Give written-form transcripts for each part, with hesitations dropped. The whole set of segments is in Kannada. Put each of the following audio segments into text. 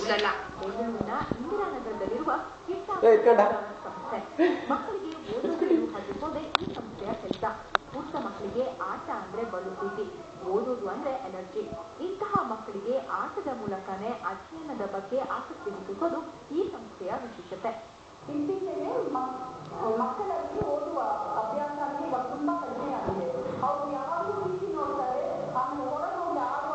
ಇಲ್ಲಲ್ಲ ಬೆಂಗಳೂರಿನ ಇಂದಿರಾನಗರದಲ್ಲಿರುವ ಸಂಸ್ಥೆ ಮಕ್ಕಳಿಗೆ ಓದೋದನ್ನು ಹಚ್ಚಿಸೋದೇ ಈ ಸಂಸ್ಥೆಯ ಕೆಲಸ. ಪುಟ್ಟ ಮಕ್ಕಳಿಗೆ ಆಟ ಅಂದ್ರೆ ಬಲು ಪ್ರೀತಿ, ಓದೋದು ಅಂದ್ರೆ ಎನರ್ಜಿ. ಇಂತಹ ಮಕ್ಕಳಿಗೆ ಆಟದ ಮೂಲಕನೇ ಅಧ್ಯಯನದ ಬಗ್ಗೆ ಆಸಕ್ತಿ ಹುಟ್ಟಿಸೋದು ಈ ಸಂಸ್ಥೆಯ ವಿಶೇಷತೆ. ಇತ್ತೀಚೆಗೆ ಮಕ್ಕಳಲ್ಲಿ ಓದುವ ಅಭ್ಯಾಸ ತುಂಬಾ ಕಡಿಮೆ ಆಗಿದೆ. ಅವರು ಯಾವಾಗಲೂ ಟಿವಿ ನೋಡ್ತಾರೆ, ಆಮೇಲೆ ಹೊರಗೆ ಹೋಗಿ ಆಡುವ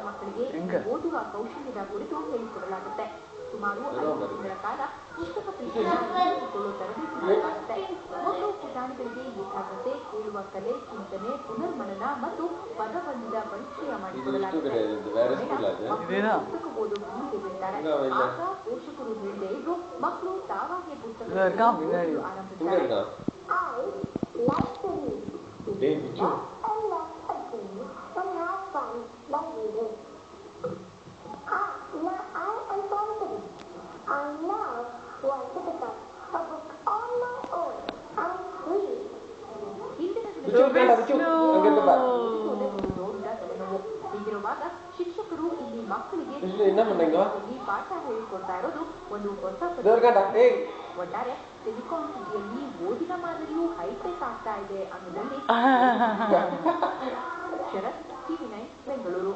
ಮಕ್ಕಳಿಗೆ ಓದುವ ಕೌಶಲ್ಯದ ಕುರಿತು ಹೇಳಿಕೊಡಲಾಗುತ್ತೆ. ಸುಮಾರು 5 ತಿಂಗಳ ಕಾಲ ಪುಸ್ತಕ ಪ್ರೀತಿಸಿಕೊಳ್ಳುವ ತರಬೇತಿ ನೀಡಲಾಗುತ್ತೆ. ಮಕ್ಕಳು ಪುಟಾಣಿಗಳಿಗೆ ಏಕಾಗ್ರತೆ, ಕೇಳುವ ಕಲೆ, ಚಿಂತನೆ, ಪುನರ್ಮನನ ಮತ್ತು ಪದಬಂಧದ ಪರಿಚಯ ಮಾಡಿಕೊಡಲಾಗುತ್ತೆ. ಪುಸ್ತಕ ಓದು ಭೂಮಿಗೆ ಬಿಡ್ತಾರೆ. ಆಗ ಪೋಷಕರು ಹೇಳದೇ ಇದ್ರು ಮಕ್ಕಳು ತಾವಾಗೆ ಪುಸ್ತಕ ಆರಂಭಿಸ್ತಾರೆ. ಹೀಗಿರುವಾಗ ಶಿಕ್ಷಕರು ಇಲ್ಲಿ ಮಕ್ಕಳಿಗೆ ಪಾಠ ಹೇಳಿಕೊಡ್ತಾ ಇರೋದು ಒಂದು ಹೊಸ ಒಟ್ಟಾರೆ ಸಿಲಿಕಾನ್ ಸಿಟಿಯಲ್ಲಿ ಓದಿನ ಮಾದರಿಯು ಹೈಟೆಕ್ ಆಗ್ತಾ ಇದೆ ಅನ್ನೋದಲ್ಲಿ ಶರತ್, TV9 ಬೆಂಗಳೂರು.